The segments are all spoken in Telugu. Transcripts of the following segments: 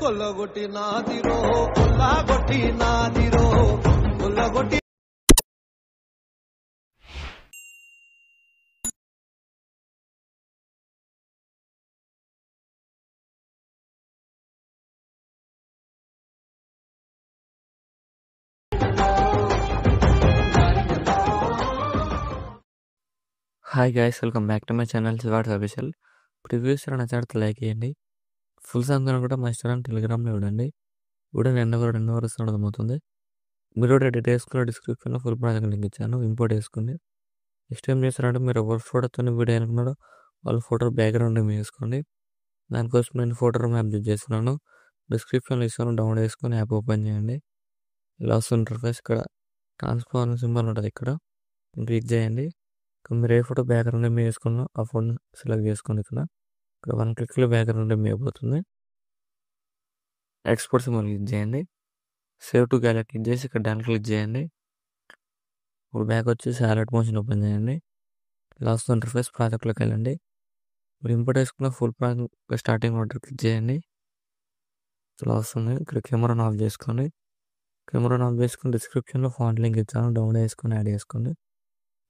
కొల్లగొట్టి నాదిరో కొల్లగొట్టి నాదిరో కొల్లగొట్టి. Hi guys, welcome back to my channel Shivads official. Previews నచ్చితే లైక్ చేయండి. ఫుల్ సాంగ్ కూడా మా ఇన్స్టాగ్రామ్ టెలిగ్రామ్లో చూడండి. కూడా రెండు వరకు అర్థమవుతుంది. మీరు కూడా డీటెయిల్స్ కూడా డిస్క్రిప్షన్లో ఫుల్ ప్రాజెక్ట్ లింక్ ఇచ్చాను, ఇంపోర్ట్ చేసుకోండి. నెక్స్ట్ ఏం చేస్తారంటే మీరు ఎవరు ఫోటోతో వీడియో అనుకున్నారో వాళ్ళ ఫోటో బ్యాక్గ్రౌండ్ ఏమి వేసుకోండి. దానికోసం నేను ఫోటో రూమ్ యాప్ యూజ్ చేస్తున్నాను, డిస్క్రిప్షన్లో ఇస్తాను, డౌన్లోడ్ చేసుకొని యాప్ ఓపెన్ చేయండి. ఇలా వస్తుంది ఇంటర్ఫేస్. ఇక్కడ ట్రాన్స్ఫార్మ్ సింబల్ ఉంటుంది, ఇక్కడ క్లిక్ చేయండి. మీరు ఏ ఫోటో బ్యాక్గ్రౌండ్ ఏమి వేసుకున్నా ఆ ఫోన్ సెలెక్ట్ చేసుకోండి. ఇక్కడ 1 క్లిక్లో బ్యాక్గ్రౌండ్ ఏమి అయిపోతుంది. ఎక్స్పోర్ట్ సింబల్ క్లిక్ చేయండి. సేవ్ టు గ్యాలరీ క్లిక్ చేసి ఇక్కడ డన్ క్లిక్ చేయండి. ఇప్పుడు బ్యాక్ వచ్చి సాలెడ్ మోషన్ ఓపెన్ చేయండి. లాస్ట్ ఇంటర్ఫేస్ ప్రాజెక్ట్లోకి వెళ్ళండి. మీరు ఇంపోర్ట్ చేసుకున్న full project starting order click చేయండి. ఇలా వస్తుంది. ఇక్కడ కెమెరాను ఆఫ్ చేసుకోండి. కెమెరాను ఆఫ్ చేసుకుని డిస్క్రిప్షన్లో ఫాంట్ లింక్ ఇచ్చాను, డౌన్లోడ్ చేసుకొని యాడ్ చేసుకోండి.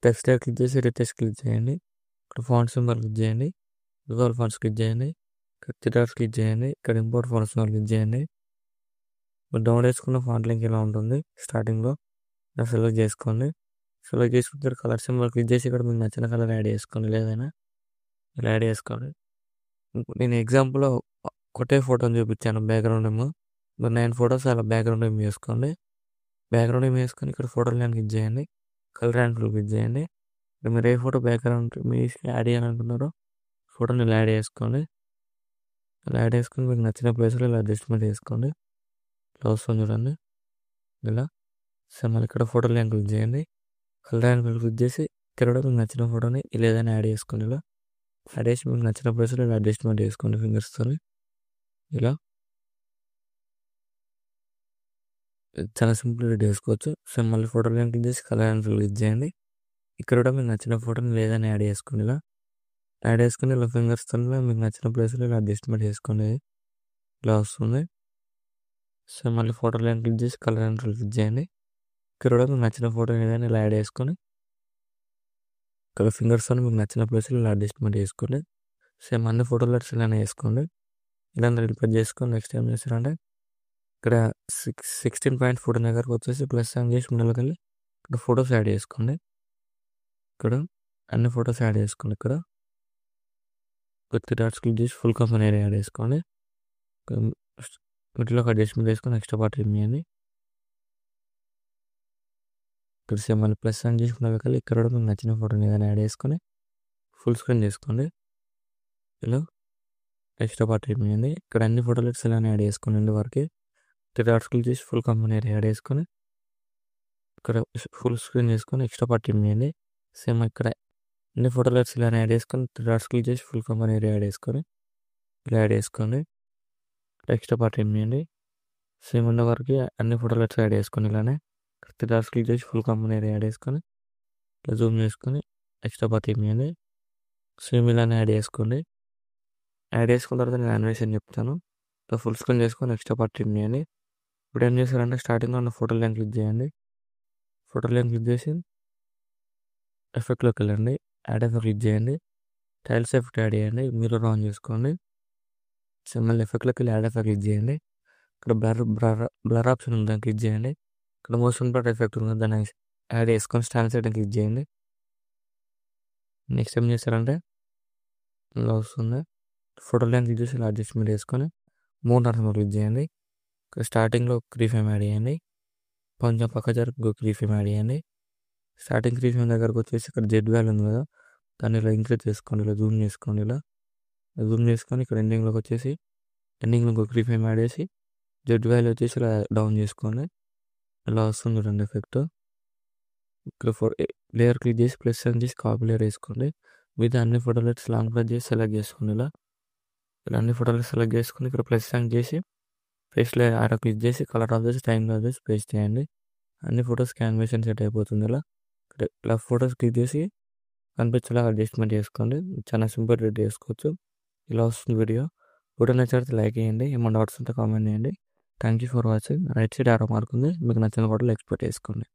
టెక్స్ట్ క్లిక్ చేసి రిటెక్స్ట్ క్లిక్ చేయండి. ఇక్కడ ఫాంట్ సింబల్ క్లిక్ చేయండి. గూగుల్ ఫాంట్స్ క్లిక్ చేయండి. ఇక్కడ థియేటర్స్ క్లిక్ చేయండి. ఇక్కడ ఇంపోర్ట్ ఫాంట్స్ క్లిక్ చేయండి. మీరు డౌన్లోడ్ చేసుకున్న ఫాంట్ లింక్ ఇలా ఉంటుంది. స్టార్టింగ్లో ఇలా సెలెక్ట్ చేసుకోండి. సెలెక్ట్ చేసుకుంటే కలర్ సింబల్ క్లిక్ చేసి ఇక్కడ మీకు నచ్చిన కలర్ యాడ్ చేసుకోండి, లేదైనా ఇలా యాడ్ చేసుకోండి. నేను ఎగ్జాంపుల్లో ఒకటే ఫోటోని చూపించాను బ్యాక్గ్రౌండ్ ఏమో. మీరు 9 ఫొటోస్ అలా బ్యాక్గ్రౌండ్ ఏమి వేసుకోండి. బ్యాక్గ్రౌండ్ ఏమి వేసుకొని ఇక్కడ ఫోటోలు నేను క్లిక్ చేయండి. కలర్ అండ్ క్లిక్ చేయండి. మీరు ఏ ఫోటో బ్యాక్గ్రౌండ్ మీ యాడ్ చేయాలనుకున్నారో ఫోటోని ఇలా యాడ్ చేసుకోండి. ఇలా యాడ్ చేసుకొని మీకు నచ్చిన ప్లేస్లో ఇలా అడ్జస్ట్మెంట్ చేసుకోండి. ఇలా వస్తుంది చూడండి. ఇలా సో మళ్ళీ ఇక్కడ ఫోటోలు నేను క్లిక్ చేయండి. కలర్ అండ్ క్లిక్ చేసి ఇక్కడ కూడా మీకు నచ్చిన ఫోటోని ఇలా ఏదైనా యాడ్ చేసుకోండి. ఇలా యాడ్ చేసి మీకు నచ్చిన ప్లేస్లో ఇలా అడ్జస్ట్మెంట్ చేసుకోండి ఫింగర్స్తో. ఇలా చాలా సింపుల్ రెడీ చేసుకోవచ్చు. సో మళ్ళీ ఫోటోలు నేను క్లిక్ చేసి కలర్ అండ్ క్లిక్ చేయండి. ఇక్కడ కూడా మీకు నచ్చిన ఫోటోని లేదని యాడ్ చేసుకోండి. ఇలా యాడ్ చేసుకుని ఇలా ఫింగర్స్తో మీకు నచ్చిన ప్లేస్లో ఇలా అడ్జస్ట్మెంట్ చేసుకోండి. ఇలా వస్తుంది. సో మళ్ళీ ఫోటోలు నేను క్లిక్ చేసి కలర్ అండ్ క్లిక్ చేయండి. ఇక్కడ కూడా మీకు నచ్చిన ఫోటోని ఏదైనా ఇలా యాడ్ చేసుకొని ఇక్కడ ఫింగర్స్తో మీకు నచ్చిన ప్లేస్లో ఇలా అడ్జస్ట్మెంట్ చేసుకోండి. సేమ్ అన్ని ఫోటోలు ఇలానే వేసుకోండి. ఇలా రిపేర్ చేసుకొని నెక్స్ట్ ఏం చేస్తారంటే ఇక్కడ 16 పాయింట్ ఫోటో దగ్గరకు వచ్చేసి ప్లస్ ఆన్ చేసి ముందులోకి వెళ్ళి ఇక్కడ ఫొటోస్ యాడ్ చేసుకోండి. ఇక్కడ అన్ని ఫొటోస్ యాడ్ చేసుకోండి. ఇక్కడ 3 డాట్స్ క్లిక్ చేసి ఫుల్ కంపెనీ ఏరియా యాడ్ చేసుకోండి. వీటిలో ఒక అడ్జస్ట్మెంట్ చేసుకొని నెక్స్ట్ పార్ట్ ఇవ్వండి. ఇక్కడ సేమ్ మళ్ళీ ప్లస్ ఆన్ చేసుకున్న వెళ్ళి ఇక్కడ కూడా మీకు నచ్చిన ఫోటోని ఏదైనా యాడ్ చేసుకొని ఫుల్ స్క్రీన్ చేసుకోండి. ఇలా నెక్స్ట్ పార్ట్ ఇవ్వండి. ఇక్కడ అన్ని ఫోటోలు ఇలానే యాడ్ చేసుకోండి. వరకు 3 డాట్స్ క్లిక్ చేసి ఫుల్ కంపెనీ ఏరియా యాడ్ చేసుకొని ఇక్కడ ఫుల్ స్క్రీన్ చేసుకొని ఎక్స్ట్రా పార్ట్ ఇవ్వండి. సేమ్ ఇక్కడ అన్ని ఫోటోలు ఇలా యాడ్ చేసుకొని 3 డాట్స్ క్లిక్ చేసి ఫుల్ కంపెనీ ఏరియా యాడ్ చేసుకొని ఇలా యాడ్ చేసుకోండి. ఎక్స్ట్రా పార్ట్ ఇవ్వండి. సేమ్ ఉన్న వరకు అన్ని ఫోటోలు యాడ్ చేసుకొని ఇలానే 3 డాట్స్ క్లిక్ చేసి ఫుల్ కంపెనీ ఏరియా యాడ్ చేసుకొని ఇలా జూమ్ చేసుకొని ఎక్స్ట్రా పార్ట్ ఇవ్వండి. సేమ్ ఇలానే యాడ్ చేసుకోండి. యాడ్ చేసుకున్న తర్వాత నేను యానిమేషన్ చెప్తాను. ఫుల్ స్క్రీన్ చేసుకొని ఎక్స్ట్రా పార్ట్ ఇవ్వండి. ఇప్పుడు ఏం చేస్తారంటే స్టార్టింగ్లో ఉన్న ఫోటో లైన్ క్లిక్ చేయండి. ఫోటో లైన్ క్లిక్ చేసి ఎఫెక్ట్లోకి వెళ్ళండి. యాడ్ ఎఫెక్ట్ క్లిక్ చేయండి. టైల్స్ ఎఫెక్ట్ యాడ్ చేయండి. మిర్రర్ ఆన్ చేసుకోండి. మళ్ళీ ఎఫెక్ట్లోకి వెళ్ళి యాడ్ ఎఫెక్ట్ క్లిక్ చేయండి. ఇక్కడ బ్లర్ ఆప్షన్ ఉంది, దాన్ని క్లిక్ చేయండి. ఇక్కడ మోషన్ బ్లర్ ఎఫెక్ట్ ఉంది, దాన్ని యాడ్ చేసుకొని స్టాండ్ సెట్ క్లిక్ చేయండి. నెక్స్ట్ ఏం చేస్తారంటే ఇలా వస్తుంది. ఫోటో లైన్ క్లిక్ చేసి ఇలా అడ్జస్ట్మెంట్ చేసుకొని 3 డాట్స్ క్లిక్ చేయండి. ఇక్కడ స్టార్టింగ్లో క్రీ ఫ్రేమ్ యాడ్ చేయండి. కొంచెం పక్క జరుపు క్రీ ఫ్రేమ్ యాడ్ చేయండి. స్టార్టింగ్ క్రీ ఫ్రేమ్ దగ్గరకు వచ్చేసి ఇక్కడ జెడ్ వాల్యూ ఉంది కదా, దాన్ని ఇలా ఇంక్రీజ్ చేసుకోండి. ఇలా జూమ్ చేసుకోండి. ఇలా జూమ్ చేసుకొని ఇక్కడ ఎండింగ్లోకి వచ్చేసి ఎండింగ్లో ఇంకో క్రీ ఫ్రేమ్ యాడ్ చేసి జెడ్ వాల్యూ వచ్చేసి ఇలా డౌన్ చేసుకోండి. ఇలా వస్తుంది రెండు ఎఫెక్ట్. ఇక్కడ లేయర్ క్లిక్ చేసి ప్లస్ అని చేసి కాపీ లేయర్ వేసుకోండి. మీద అన్ని ఫోటోలు లాంగ్ ప్రెస్ చేసి సెలెక్ట్ చేసుకోండి. ఇలా అన్ని ఫోటోలు సెలెక్ట్ చేసుకుని ఇక్కడ ప్లస్ అని చేసి ఫేస్లో ఆరో క్లిక్ చేసి కలర్ ఆఫ్ చేసి టైం ఆఫ్ చేసి పేస్ట్ చేయండి. అన్ని ఫొటోస్ క్యాన్వేషన్ సెట్ అయిపోతుంది. ఇలా ఫొటోస్ క్లిక్ చేసి కనిపించేలా అడ్జస్ట్మెంట్ చేసుకోండి. చాలా సింపుల్ రెడీ చేసుకోవచ్చు. ఇలా వస్తుంది వీడియో. వీడియో నచ్చితే లైక్ చేయండి. ఏమైనా డౌట్స్ ఉంటే కామెంట్ చేయండి. Thank you for watching. Right side arrow mark ఉంది, మీకు నచ్చిన కూడా ఎక్స్పోర్ట్ చేసుకోండి.